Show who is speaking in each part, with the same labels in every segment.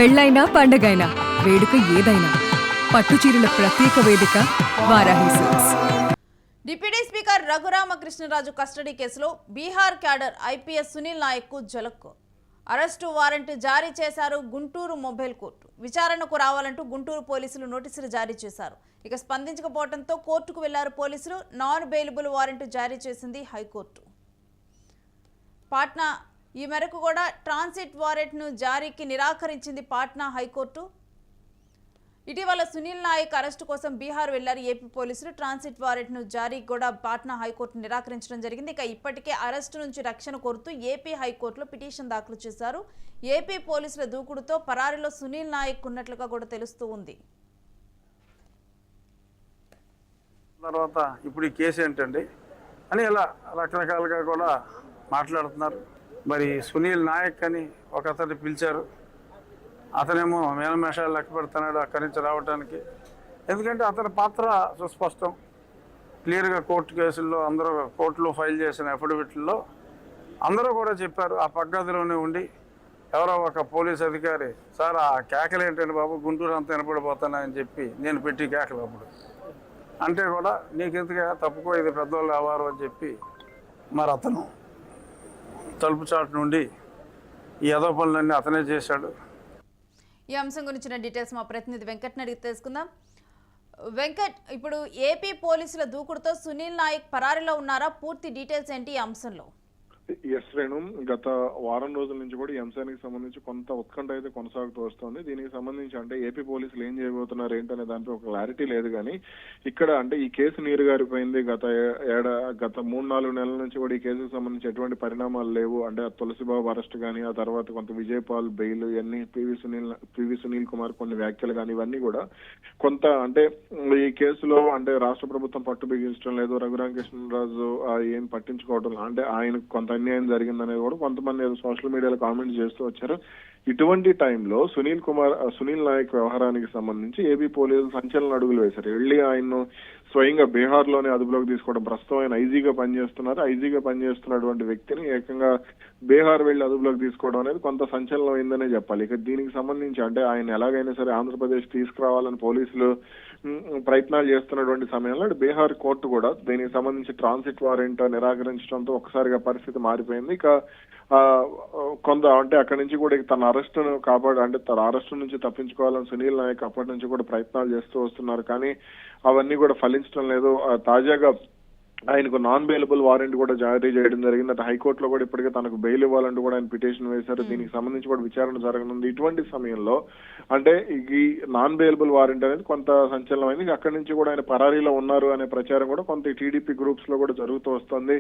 Speaker 1: పెళ్ళైనా పండగైనా వేడుక ఏదైనా పట్టుచీరల ప్రత్యేక వేదిక Varahi silks.
Speaker 2: Deputy speaker Raghurama Krishna Raju custody కేసులో బీహార్ క్యాడర్ ఐపీఎస్ సునీల్ నాయక్కు జలక్కు. అరెస్టు వారెంట్ జారీ చేశారు గుంటూరు మొబైల్ కోర్టు. విచారణకు రావాలంటూ గుంటూరు పోలీసులు నోటీసులు జారీ చేశారు. ఇక స్పందించకపోవడంతో కోర్టుకు వెళ్లారు పోలీసులు. నాన్ బెయిలబుల్ వారెంట్ జారీ చేసింది హైకోర్టు. పాట్నా ఈ మేరకు కూడా ట్రాన్సిట్ వారెంట్ను జారీకి నిరాకరించింది పాట్నా హైకోర్టు. ఇటీవల సునీల్ నాయక్ అరెస్టు కోసం బీహార్ వెళ్లారు ఏపీ పోలీసులు. ట్రాన్సిట్ వారెంట్ను జారీ కూడా పాట్నా హైకోర్టు నిరాకరించడం జరిగింది. ఇక ఇప్పటికే అరెస్టు నుంచి రక్షణ కోరుతూ ఏపీ హైకోర్టులో పిటిషన్ దాఖలు చేశారు. ఏపీ పోలీసుల దూకుడుతో పరారీలో సునీల్ నాయక్ ఉన్నట్లుగా కూడా తెలుస్తూ ఉంది.
Speaker 3: తర్వాత ఇప్పుడు ఈ కేసు ఏంటండి అని ఇలా రకరకాలుగా కూడా మాట్లాడుతున్నారు. మరి సునీల్ నాయక్ అని ఒక అతన్ని పిలిచారు. అతనేమో మేనమేషాలు లెక్క పెడుతున్నాడు అక్కడి నుంచి రావడానికి. ఎందుకంటే అతని పాత్ర సుస్పష్టం, క్లియర్గా కోర్టు కేసుల్లో అందరూ కోర్టులో ఫైల్ చేసిన అఫిడవిట్లో అందరూ కూడా చెప్పారు. ఆ పగ్గదిలోనే ఉండి ఎవరో ఒక పోలీస్ అధికారి, సార్ ఆ కేకలు ఏంటంటే బాబు గుంటూరు అంతా వినపడిపోతానని చెప్పి నేను పెట్టి కేకలు అప్పుడు అంటే కూడా నీకెందుకు తప్పుకో, ఇది పెద్దవాళ్ళు అవ్వారు అని చెప్పి మరి అతను తలుపు చాటు నుండి ఈ యదో పనులన్నీ అతనే చేశాడు.
Speaker 2: ఈ అంశం గురించిన డీటెయిల్స్ మా ప్రతినిధి వెంకట్ని అడిగి తెలుసుకుందాం. వెంకట్, ఇప్పుడు ఏపీ పోలీసుల దూకుడుతో సునీల్ నాయక్ పరారీలో ఉన్నారా? పూర్తి డీటెయిల్స్ ఏంటి ఈ అంశంలో?
Speaker 4: ఎస్ రేణు, గత వారం రోజుల నుంచి కూడా ఈ అంశానికి సంబంధించి కొంత ఉత్కంఠ అయితే కొనసాగుతూ వస్తుంది. దీనికి సంబంధించి అంటే ఏపీ పోలీసులు ఏం చేయబోతున్నారు ఏంటనే దానిపై ఒక క్లారిటీ లేదు. కానీ ఇక్కడ అంటే ఈ కేసు నీరు గారిపోయింది. గత 3-4 నెలల నుంచి కూడా ఈ కేసుకు సంబంధించి ఎటువంటి పరిణామాలు లేవు. అంటే తులసిబాబు అరెస్ట్ కానీ, ఆ తర్వాత కొంత విజయపాల్ బెయిల్, ఇవన్నీ పివి సునీల్ కుమార్ కొన్ని వ్యాఖ్యలు కానీ, ఇవన్నీ కూడా కొంత అంటే ఈ కేసులో అంటే రాష్ట్ర ప్రభుత్వం పట్టు బిగించడం లేదు, రఘురామకృష్ణరాజు ఏం పట్టించుకోవడం, అంటే ఆయన కొంత అన్యాయం జరిగిందనేది కూడా కొంతమంది సోషల్ మీడియాలో కామెంట్స్ చేస్తూ వచ్చారు. ఇటువంటి టైంలో సునీల్ నాయక్ వ్యవహారానికి సంబంధించి ఏపీ పోలీసులు సంచలన అడుగులు వేశారు. వెళ్ళి ఆయన్ను స్వయంగా బీహార్ లోనే అదుపులోకి తీసుకోవడం. ప్రస్తుతం ఆయన ఐజీగా పనిచేస్తున్నటువంటి వ్యక్తిని ఏకంగా బీహార్ వెళ్లి అదుపులోకి తీసుకోవడం అనేది కొంత సంచలనం అయిందనే చెప్పాలి. ఇక దీనికి సంబంధించి అంటే ఆయన ఎలాగైనా సరే ఆంధ్రప్రదేశ్ తీసుకురావాలని పోలీసులు ప్రయత్నాలు చేస్తున్నటువంటి సమయంలో బీహార్ కోర్టు కూడా దీనికి సంబంధించి ట్రాన్సిట్ వారెంట్ నిరాకరించడంతో ఒక్కసారిగా పరిస్థితి మారిపోయింది. ఇక కొంత అంటే అక్కడి నుంచి కూడా తన తన అరెస్టు నుంచి తప్పించుకోవాలని సునీల్ నాయక్ అప్పటి నుంచి కూడా ప్రయత్నాలు చేస్తూ వస్తున్నారు. కానీ అవన్నీ కూడా ఫలించడం లేదు. తాజాగా ఆయనకు నాన్ బెయిలబుల్ వారెంట్ కూడా జారీ చేయడం జరిగింది. అటు హైకోర్టులో కూడా ఇప్పటికే తనకు బెయిల్ ఇవ్వాలంటూ కూడా ఆయన పిటిషన్ వేశారు. దీనికి సంబంధించి కూడా విచారణ జరగనుంది. ఇటువంటి సమయంలో అంటే ఈ నాన్ బెయిలబుల్ వారెంట్ అనేది కొంత సంచలనమైంది. అక్కడి నుంచి కూడా ఆయన పరారీలో ఉన్నారు అనే ప్రచారం కూడా కొంత టీడీపీ గ్రూప్స్ లో కూడా జరుగుతూ వస్తుంది.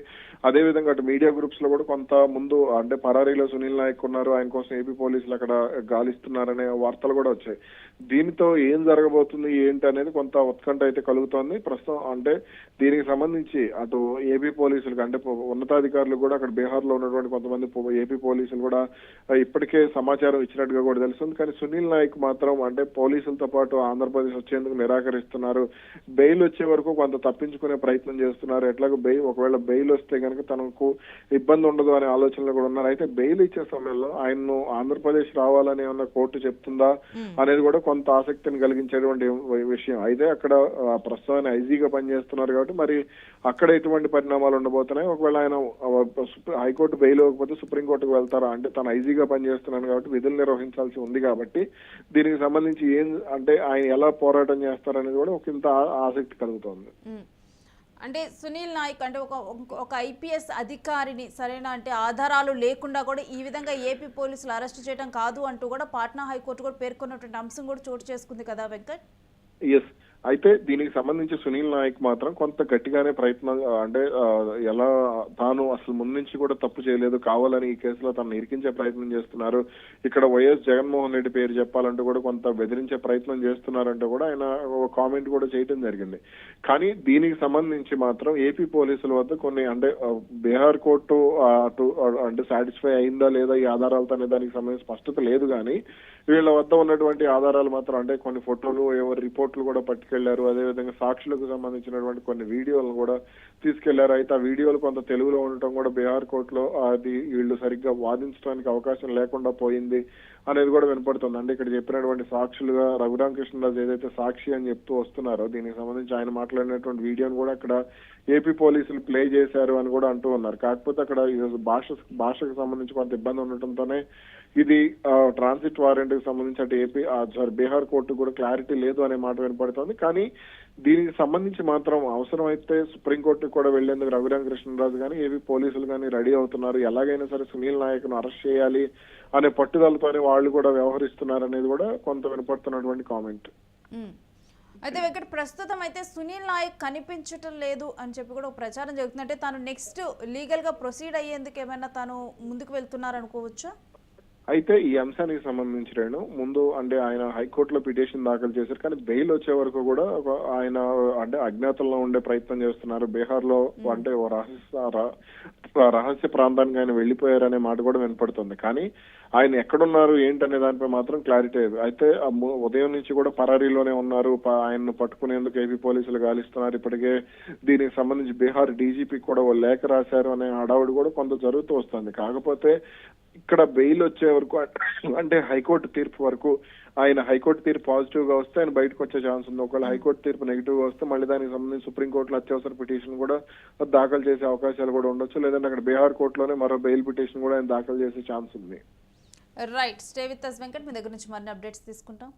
Speaker 4: అదేవిధంగా అటు మీడియా గ్రూప్స్ లో కూడా కొంత ముందు అంటే పరారీలో సునీల్ నాయక్ ఉన్నారు, ఆయన కోసం ఏపీ పోలీసులు అక్కడ గాలిస్తున్నారనే వార్తలు కూడా వచ్చాయి. దీనితో ఏం జరగబోతుంది ఏంటి అనేది కొంత ఉత్కంఠ అయితే కలుగుతోంది ప్రస్తుతం. అంటే దీనికి సంబంధించి అటు ఏపీ పోలీసులకు అంటే ఉన్నతాధికారులు కూడా అక్కడ బీహార్ లో ఉన్నటువంటి కొంతమంది ఏపీ పోలీసులు కూడా ఇప్పటికే సమాచారం ఇచ్చినట్టుగా కూడా తెలుస్తుంది. కానీ సునీల్ నాయక్ మాత్రం అంటే పోలీసులతో పాటు ఆంధ్రప్రదేశ్ వచ్చేందుకు నిరాకరిస్తున్నారు. బెయిల్ వచ్చే వరకు కొంత తప్పించుకునే ప్రయత్నం చేస్తున్నారు. ఎట్లాగో ఒకవేళ బెయిల్ వస్తే కనుక తనకు ఇబ్బంది ఉండదు అనే ఆలోచనలు కూడా ఉన్నారు. అయితే బెయిల్ ఇచ్చే సమయంలో ఆయన్ను ఆంధ్రప్రదేశ్ రావాలని ఏమన్నా కోర్టు చెప్తుందా అనేది కూడా కొంత ఆసక్తిని కలిగించేటువంటి విషయం. అయితే అక్కడ ప్రస్తుతం ఐజీగా పనిచేస్తున్నారు కాబట్టి మరి అక్కడ ఎటువంటి పరిణామాలు ఉండబోతున్నాయి. ఒకవేళ ఆయన హైకోర్టు బెయిల్ ఇవ్వకపోతే సుప్రీంకోర్టుకు వెళ్తారా అంటే తను ఐజీగా పనిచేస్తున్నాను కాబట్టి విధులు నిర్వహించాల్సి ఉంది కాబట్టి దీనికి సంబంధించి ఏం అంటే ఆయన ఎలా పోరాటం చేస్తారనేది కూడా ఒక ఇంత ఆసక్తి కలుగుతోంది.
Speaker 2: అంటే సునీల్ నాయక్ అంటే ఒక ఐపీఎస్ అధికారిని సరైన అంటే ఆధారాలు లేకుండా కూడా ఈ విధంగా ఏపీ పోలీసులు అరెస్ట్ చేయడం కాదు అంటూ కూడా పాట్నా హైకోర్టు కూడా పేర్కొన్నటువంటి అంశం కూడా చోటు చేసుకుంది కదా వెంకట్?
Speaker 4: ఎస్, అయితే దీనికి సంబంధించి సునీల్ నాయక్ మాత్రం కొంత గట్టిగానే ప్రయత్నం అంటే ఎలా తాను అసలు ముందు నుంచి కూడా తప్పు చేయలేదు, కావాలని ఈ కేసులో తను ఇరికించే ప్రయత్నం చేస్తున్నారు, ఇక్కడ వైఎస్ జగన్మోహన్ రెడ్డి పేరు చెప్పాలంటూ కూడా కొంత బెదిరించే ప్రయత్నం చేస్తున్నారంటూ కూడా ఆయన కామెంట్ కూడా చేయడం జరిగింది. కానీ దీనికి సంబంధించి మాత్రం ఏపీ పోలీసుల వద్ద కొన్ని అంటే బీహార్ కోర్టు అంటే సాటిస్ఫై అయిందా లేదా ఈ ఆధారాలతో అనే దానికి సంబంధించి స్పష్టత లేదు. కానీ వీళ్ళ వద్ద ఉన్నటువంటి ఆధారాలు మాత్రం అంటే కొన్ని ఫోటోలు ఎవరి రిపోర్ట్లు కూడా తీసుకెళ్లారు. అదేవిధంగా సాక్షులకు సంబంధించినటువంటి కొన్ని వీడియోలను కూడా తీసుకెళ్లారు. అయితే ఆ వీడియోలు కొంత తెలుగులో ఉండటం కూడా బీహార్ కోర్టులో అది వీళ్ళు సరిగ్గా వాదించడానికి అవకాశం లేకుండా పోయింది అనేది కూడా వినపడుతుంది. అంటే ఇక్కడ చెప్పినటువంటి సాక్షులుగా రఘురామకృష్ణరాజు ఏదైతే సాక్షి అని చెప్తూ వస్తున్నారో దీనికి సంబంధించి ఆయన మాట్లాడినటువంటి వీడియోను కూడా అక్కడ ఏపీ పోలీసులు ప్లే చేశారు అని కూడా అంటూ ఉన్నారు. కాకపోతే అక్కడ భాషకు సంబంధించి కొంత ఇబ్బంది ఉండటంతోనే ఇది ట్రాన్సిట్ వారెంట్ కి సంబంధించి అటు బీహార్ కోర్టు కూడా క్లారిటీ లేదు అనే మాట వినపడుతోంది. కానీ దీనికి సంబంధించి మాత్రం అవసరమైతే సుప్రీంకోర్టుకు కూడా వెళ్లేందుకు రఘురామకృష్ణరాజు కానీ ఏపీ పోలీసులు కానీ రెడీ అవుతున్నారు. ఎలాగైనా సరే సునీల్ నాయక్ ను అరెస్ట్ చేయాలి అనే పట్టుదలతోనే వాళ్ళు కూడా వ్యవహరిస్తున్నారు అనేది కూడా కొంత వినపడుతున్నటువంటి కామెంట్.
Speaker 2: అయితే వెంకట్, ప్రస్తుతం అయితే సునీల్ నాయక్ కనిపించటం లేదు అని చెప్పి కూడా ఒక ప్రచారం జరుగుతుంది. అంటే తాను నెక్స్ట్ లీగల్ గా ప్రొసీడ్ అయ్యేందుకు ఏమైనా తాను ముందుకు వెళ్తున్నారు అనుకోవచ్చా?
Speaker 4: అయితే ఈ అంశానికి సంబంధించి ముందు అంటే ఆయన హైకోర్టులో పిటిషన్ దాఖలు చేశారు. కానీ బెయిల్ వచ్చే వరకు కూడా ఆయన అంటే అజ్ఞాతంలో ఉండే ప్రయత్నం చేస్తున్నారు. బీహార్ లో అంటే రహస్య ప్రాంతానికి ఆయన వెళ్లిపోయారనే మాట కూడా వినపడుతుంది. కానీ ఆయన ఎక్కడున్నారు ఏంటనే దానిపై మాత్రం క్లారిటీ లేదు. అయితే ఉదయం నుంచి కూడా పరారీలోనే ఉన్నారు. ఆయన్ను పట్టుకునేందుకు ఏపీ పోలీసులు గాలిస్తున్నారు. ఇప్పటికే దీనికి సంబంధించి బీహార్ డీజీపీ కూడా ఓ లేఖ రాశారు అనే హడావుడి కూడా కొంత జరుగుతూ వస్తుంది. కాకపోతే ఇక్కడ బెయిల్ వచ్చే వరకు అంటే హైకోర్టు తీర్పు వరకు ఆయన హైకోర్టు తీర్పు పాజిటివ్ గా వస్తే ఆయన బయటకు వచ్చే ఛాన్స్ ఉంది. ఒకవేళ హైకోర్టు తీర్పు నెగిటివ్ గా వస్తే మళ్ళీ దానికి సంబంధించి సుప్రీంకోర్టులో అత్యవసర పిటిషన్ కూడా దాఖలు చేసే అవకాశాలు కూడా ఉండొచ్చు. లేదంటే అక్కడ బీహార్ కోర్టులోనే మరో బెయిల్ పిటిషన్ కూడా ఆయన దాఖలు చేసే ఛాన్స్ ఉంది.
Speaker 2: Right, stay with us Venkat. మీ దగ్గర నుంచి మరిన్ని అప్డేట్స్ తీసుకుంటాం.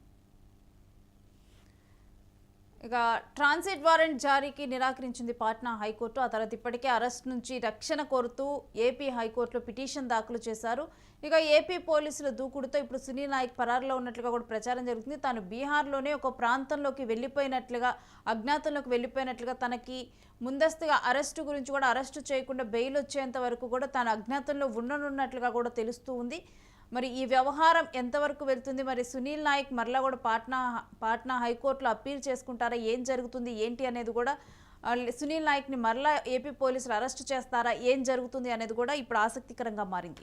Speaker 2: ఇక ట్రాన్సిట్ వారెంట్ జారీకి నిరాకరించింది పాట్నా హైకోర్టు. ఆ తర్వాత ఇప్పటికే అరెస్ట్ నుంచి రక్షణ కోరుతూ ఏపీ హైకోర్టులో పిటిషన్ దాఖలు చేశారు. ఇక ఏపీ పోలీసుల దూకుడుతో ఇప్పుడు సునీల్ నాయక్ పరారులో ఉన్నట్లుగా కూడా ప్రచారం జరుగుతుంది. తాను బీహార్లోనే ఒక ప్రాంతంలోకి వెళ్ళిపోయినట్లుగా, అజ్ఞాతంలోకి వెళ్ళిపోయినట్లుగా, తనకి ముందస్తుగా అరెస్టు గురించి కూడా అరెస్టు చేయకుండా బెయిల్ వచ్చేంత వరకు కూడా తాను అజ్ఞాతంలో ఉండనున్నట్లుగా కూడా తెలుస్తూ ఉంది. మరి ఈ వ్యవహారం ఎంతవరకు వెళ్తుంది? మరి సునీల్ నాయక్ మరలా కూడా పాట్నా హైకోర్టులో అప్పీల్ చేసుకుంటారా? ఏం జరుగుతుంది ఏంటి అనేది కూడా, సునీల్ నాయక్ని మరలా ఏపీ పోలీసులు అరెస్ట్ చేస్తారా? ఏం జరుగుతుంది అనేది కూడా ఇప్పుడు ఆసక్తికరంగా మారింది.